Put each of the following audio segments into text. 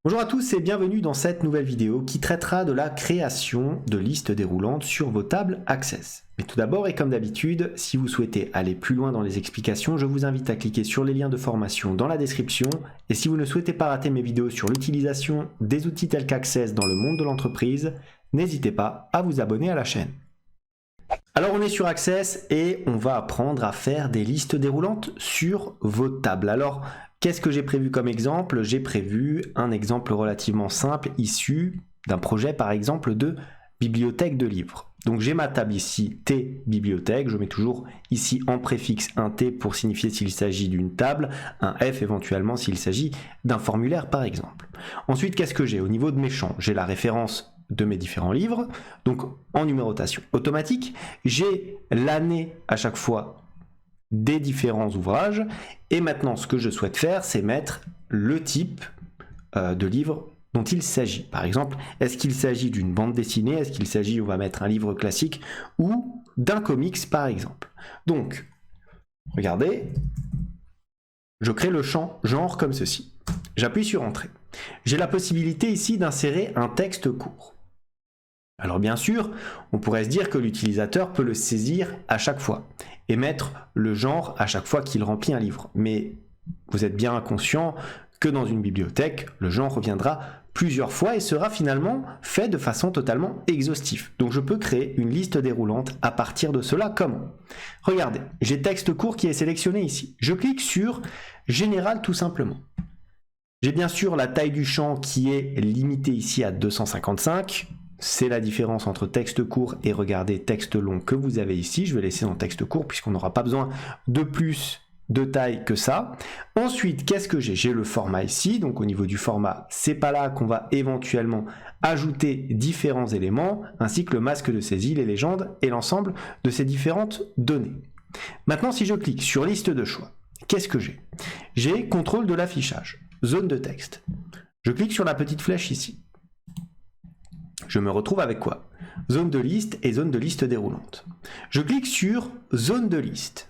Bonjour à tous et bienvenue dans cette nouvelle vidéo qui traitera de la création de listes déroulantes sur vos tables Access. Mais tout d'abord et comme d'habitude, si vous souhaitez aller plus loin dans les explications, je vous invite à cliquer sur les liens de formation dans la description. Et si vous ne souhaitez pas rater mes vidéos sur l'utilisation des outils tels qu'Access dans le monde de l'entreprise, n'hésitez pas à vous abonner à la chaîne. Alors on est sur Access et on va apprendre à faire des listes déroulantes sur vos tables. Alors qu'est-ce que j'ai prévu comme exemple? J'ai prévu un exemple relativement simple issu d'un projet par exemple de bibliothèque de livres. Donc j'ai ma table ici T bibliothèque, je mets toujours ici en préfixe un T pour signifier s'il s'agit d'une table, un F éventuellement s'il s'agit d'un formulaire par exemple. Ensuite qu'est-ce que j'ai? Au niveau de mes champs, j'ai la référence de mes différents livres, donc en numérotation automatique, j'ai l'année à chaque fois des différents ouvrages, et maintenant ce que je souhaite faire, c'est mettre le type de livre dont il s'agit. Par exemple, est-ce qu'il s'agit d'une bande dessinée, est-ce qu'il s'agit, on va mettre un livre classique, ou d'un comics par exemple. Donc, regardez, je crée le champ genre comme ceci. J'appuie sur Entrée. J'ai la possibilité ici d'insérer un texte court. Alors bien sûr, on pourrait se dire que l'utilisateur peut le saisir à chaque fois et mettre le genre à chaque fois qu'il remplit un livre. Mais vous êtes bien conscient que dans une bibliothèque, le genre reviendra plusieurs fois et sera finalement fait de façon totalement exhaustive. Donc je peux créer une liste déroulante à partir de cela. Comment? Regardez, j'ai texte court qui est sélectionné ici. Je clique sur Général tout simplement. J'ai bien sûr la taille du champ qui est limitée ici à 255. C'est la différence entre texte court et regardez texte long que vous avez ici. Je vais laisser en texte court puisqu'on n'aura pas besoin de plus de taille que ça. Ensuite, qu'est-ce que j'ai? J'ai le format ici. Donc au niveau du format, c'est pas là qu'on va éventuellement ajouter différents éléments, ainsi que le masque de saisie, les légendes et l'ensemble de ces différentes données. Maintenant, si je clique sur liste de choix, qu'est-ce que j'ai? J'ai contrôle de l'affichage, zone de texte. Je clique sur la petite flèche ici. Je me retrouve avec quoi? Zone de liste et zone de liste déroulante. Je clique sur zone de liste.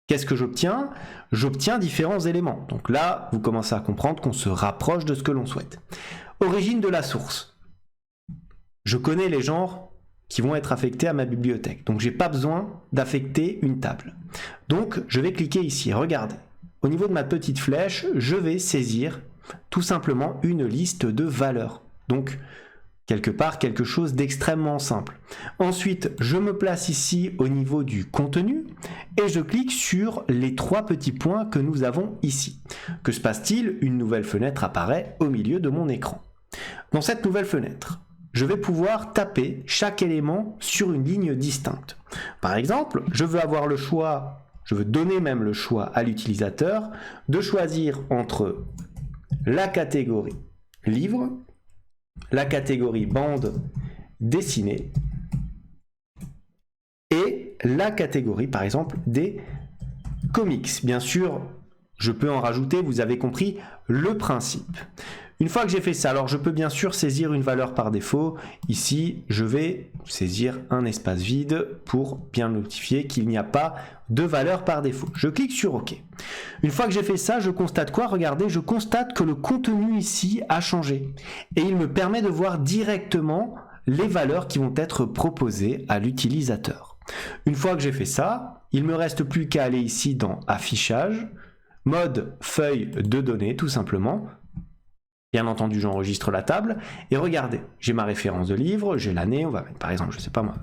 Qu'est-ce que j'obtiens? J'obtiens différents éléments. Donc là, vous commencez à comprendre qu'on se rapproche de ce que l'on souhaite. Origine de la source. Je connais les genres qui vont être affectés à ma bibliothèque. Donc j'ai pas besoin d'affecter une table. Donc je vais cliquer ici. Regardez. Au niveau de ma petite flèche, je vais saisir tout simplement une liste de valeurs. Donc quelque part, quelque chose d'extrêmement simple. Ensuite, je me place ici au niveau du contenu et je clique sur les trois petits points que nous avons ici. Que se passe-t-il? Une nouvelle fenêtre apparaît au milieu de mon écran. Dans cette nouvelle fenêtre, je vais pouvoir taper chaque élément sur une ligne distincte. Par exemple, je veux avoir le choix, je veux donner même le choix à l'utilisateur de choisir entre la catégorie livre, la catégorie bande dessinée et la catégorie par exemple des comics. Bien sûr, je peux en rajouter, vous avez compris le principe. Une fois que j'ai fait ça, alors je peux bien sûr saisir une valeur par défaut. Ici, je vais saisir un espace vide pour bien notifier qu'il n'y a pas de valeur par défaut. Je clique sur OK. Une fois que j'ai fait ça, je constate quoi? Regardez, je constate que le contenu ici a changé. Et il me permet de voir directement les valeurs qui vont être proposées à l'utilisateur. Une fois que j'ai fait ça, il ne me reste plus qu'à aller ici dans Affichage, mode feuille de données tout simplement. Bien entendu, j'enregistre la table et regardez, j'ai ma référence de livre, j'ai l'année, on va mettre par exemple, je sais pas moi,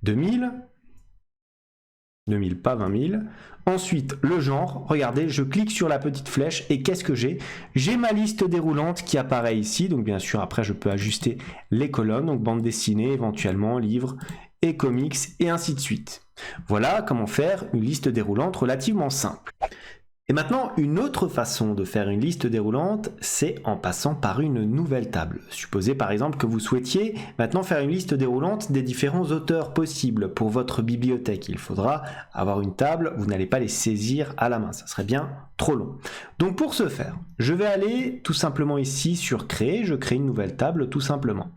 2000, pas 20 000. Ensuite, le genre, regardez, je clique sur la petite flèche et qu'est-ce que j'ai? J'ai ma liste déroulante qui apparaît ici, donc bien sûr après je peux ajuster les colonnes, donc bande dessinée, éventuellement, livres et comics et ainsi de suite. Voilà comment faire une liste déroulante relativement simple. Et maintenant, une autre façon de faire une liste déroulante, c'est en passant par une nouvelle table. Supposez par exemple que vous souhaitiez maintenant faire une liste déroulante des différents auteurs possibles pour votre bibliothèque. Il faudra avoir une table, vous n'allez pas les saisir à la main, ça serait bien trop long. Donc pour ce faire, je vais aller tout simplement ici sur Créer, je crée une nouvelle table tout simplement.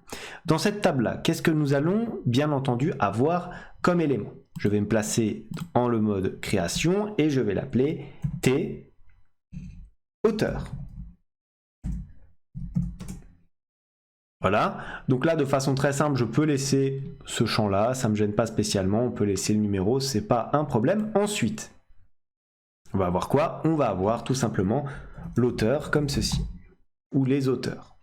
Dans cette table-là, qu'est-ce que nous allons bien entendu avoir comme élément? Je vais me placer en le mode création et je vais l'appeler T auteur. Voilà, donc là de façon très simple, je peux laisser ce champ-là, ça ne me gêne pas spécialement, on peut laisser le numéro, c'est pas un problème. Ensuite, on va avoir quoi? On va avoir tout simplement l'auteur comme ceci, ou les auteurs.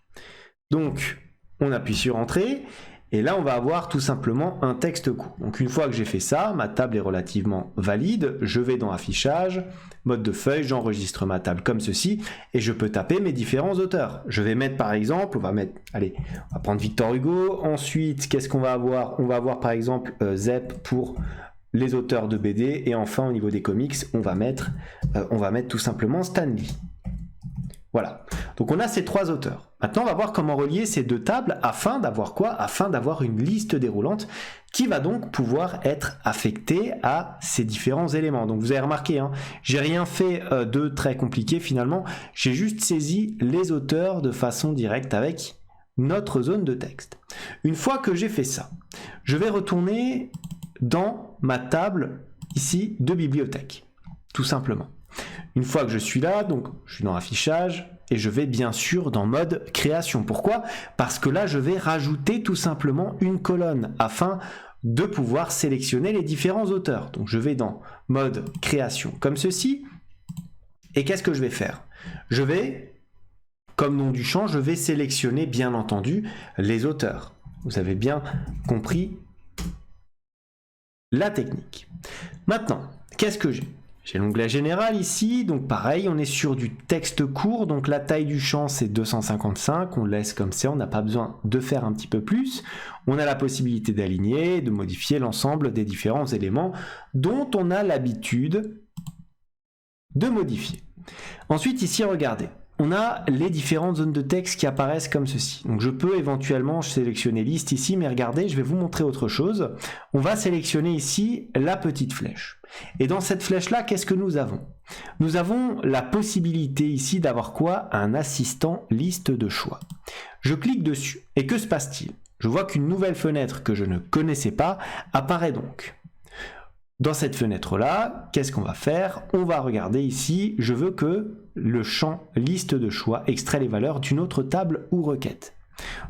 Donc, on appuie sur Entrée, et là on va avoir tout simplement un texte court. Donc une fois que j'ai fait ça, ma table est relativement valide, je vais dans Affichage, mode de feuille, j'enregistre ma table comme ceci, et je peux taper mes différents auteurs. Je vais mettre par exemple, on va prendre Victor Hugo, ensuite qu'est-ce qu'on va avoir? On va avoir par exemple Zep pour les auteurs de BD, et enfin au niveau des comics, on va mettre tout simplement Stan Lee. Voilà, donc on a ces trois auteurs. Maintenant, on va voir comment relier ces deux tables afin d'avoir quoi? Afin d'avoir une liste déroulante qui va donc pouvoir être affectée à ces différents éléments. Donc vous avez remarqué, hein, j'ai rien fait de très compliqué finalement, j'ai juste saisi les auteurs de façon directe avec notre zone de texte. Une fois que j'ai fait ça, je vais retourner dans ma table ici de bibliothèque, tout simplement. Une fois que je suis là, donc je suis dans Affichage et je vais bien sûr dans mode création. Pourquoi? Parce que là, je vais rajouter tout simplement une colonne afin de pouvoir sélectionner les différents auteurs. Donc je vais dans mode création comme ceci. Et qu'est-ce que je vais faire? Je vais, comme nom du champ, je vais sélectionner bien entendu les auteurs. Vous avez bien compris la technique. Maintenant, qu'est-ce que j'ai? J'ai l'onglet général ici, donc pareil, on est sur du texte court, donc la taille du champ c'est 255, on laisse comme ça, on n'a pas besoin de faire un petit peu plus. On a la possibilité d'aligner, de modifier l'ensemble des différents éléments dont on a l'habitude de modifier. Ensuite ici, regardez, on a les différentes zones de texte qui apparaissent comme ceci. Donc je peux éventuellement sélectionner liste ici, mais regardez, je vais vous montrer autre chose. On va sélectionner ici la petite flèche. Et dans cette flèche-là, qu'est-ce que nous avons? Nous avons la possibilité ici d'avoir quoi? Un assistant liste de choix. Je clique dessus. Et que se passe-t-il? Je vois qu'une nouvelle fenêtre que je ne connaissais pas apparaît donc. Dans cette fenêtre-là, qu'est-ce qu'on va faire? On va regarder ici, je veux que le champ liste de choix extrait les valeurs d'une autre table ou requête.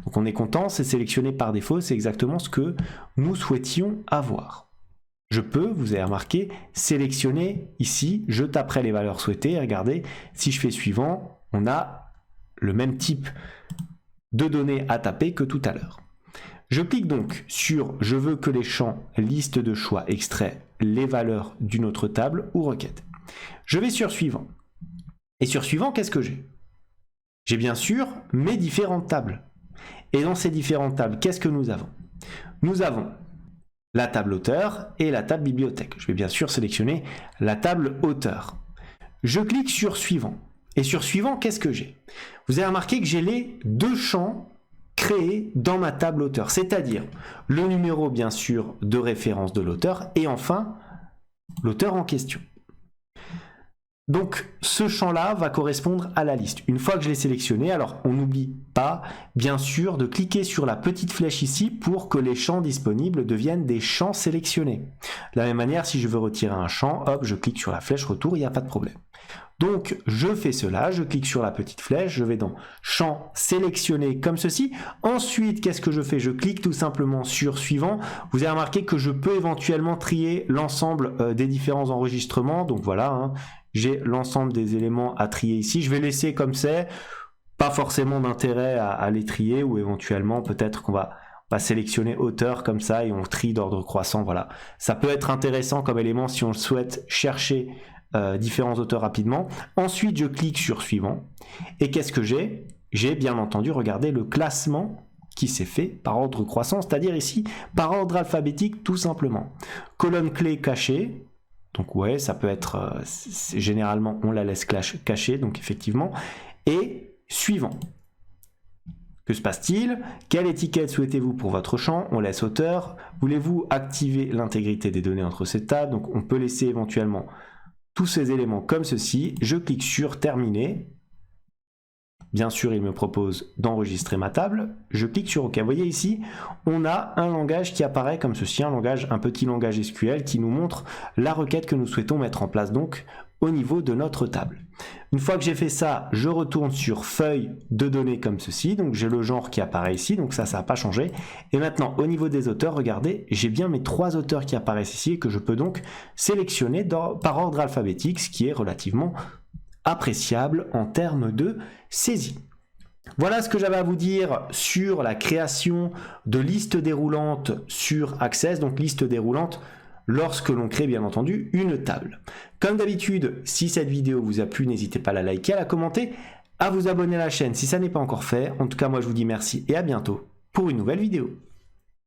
Donc on est content, c'est sélectionné par défaut, c'est exactement ce que nous souhaitions avoir. Je peux, vous avez remarqué, sélectionner ici, je taperai les valeurs souhaitées, et regardez, si je fais suivant, on a le même type de données à taper que tout à l'heure. Je clique donc sur « Je veux que les champs liste de choix extraient les valeurs d'une autre table ou requête ». Je vais sur « Suivant ». Et sur « Suivant », qu'est-ce que j'ai? J'ai bien sûr mes différentes tables. Et dans ces différentes tables, qu'est-ce que nous avons? Nous avons la table auteur et la table bibliothèque. Je vais bien sûr sélectionner la table auteur. Je clique sur « Suivant ». Et sur « Suivant », qu'est-ce que j'ai? Vous avez remarqué que j'ai les deux champs créé dans ma table auteur, c'est-à-dire le numéro bien sûr de référence de l'auteur et enfin l'auteur en question. Donc ce champ-là va correspondre à la liste. Une fois que je l'ai sélectionné, alors on n'oublie pas bien sûr de cliquer sur la petite flèche ici pour que les champs disponibles deviennent des champs sélectionnés. De la même manière, si je veux retirer un champ, hop, je clique sur la flèche retour, il n'y a pas de problème. Donc je fais cela, je clique sur la petite flèche, je vais dans champ sélectionné comme ceci. Ensuite, qu'est-ce que je fais? Je clique tout simplement sur suivant. Vous avez remarqué que je peux éventuellement trier l'ensemble des différents enregistrements. Donc voilà, hein, j'ai l'ensemble des éléments à trier ici. Je vais laisser comme c'est, pas forcément d'intérêt à les trier ou éventuellement peut-être qu'on va sélectionner auteur comme ça et on trie d'ordre croissant. Voilà, ça peut être intéressant comme élément si on souhaite chercher différents auteurs rapidement. Ensuite, je clique sur suivant. Et qu'est-ce que j'ai? J'ai bien entendu, regardez le classement qui s'est fait par ordre croissant, c'est-à-dire ici par ordre alphabétique tout simplement. Colonne clé cachée. Donc ouais, ça peut être, généralement on la laisse cachée, donc effectivement. Et suivant. Que se passe-t-il? Quelle étiquette souhaitez-vous pour votre champ? On laisse auteur. Voulez-vous activer l'intégrité des données entre ces tables? Donc on peut laisser éventuellement tous ces éléments comme ceci, je clique sur terminer. Bien sûr, il me propose d'enregistrer ma table. Je clique sur OK. Vous voyez ici, on a un langage qui apparaît comme ceci, un petit langage SQL qui nous montre la requête que nous souhaitons mettre en place donc au niveau de notre table. Une fois que j'ai fait ça, je retourne sur feuille de données comme ceci. Donc j'ai le genre qui apparaît ici, donc ça n'a pas changé. Et maintenant, au niveau des auteurs, regardez, j'ai bien mes 3 auteurs qui apparaissent ici et que je peux donc sélectionner par ordre alphabétique, ce qui est relativement appréciable en termes de saisie. Voilà ce que j'avais à vous dire sur la création de listes déroulantes sur Access, donc liste déroulante lorsque l'on crée bien entendu une table. Comme d'habitude, si cette vidéo vous a plu, n'hésitez pas à la liker, à la commenter, à vous abonner à la chaîne si ça n'est pas encore fait. En tout cas, moi je vous dis merci et à bientôt pour une nouvelle vidéo.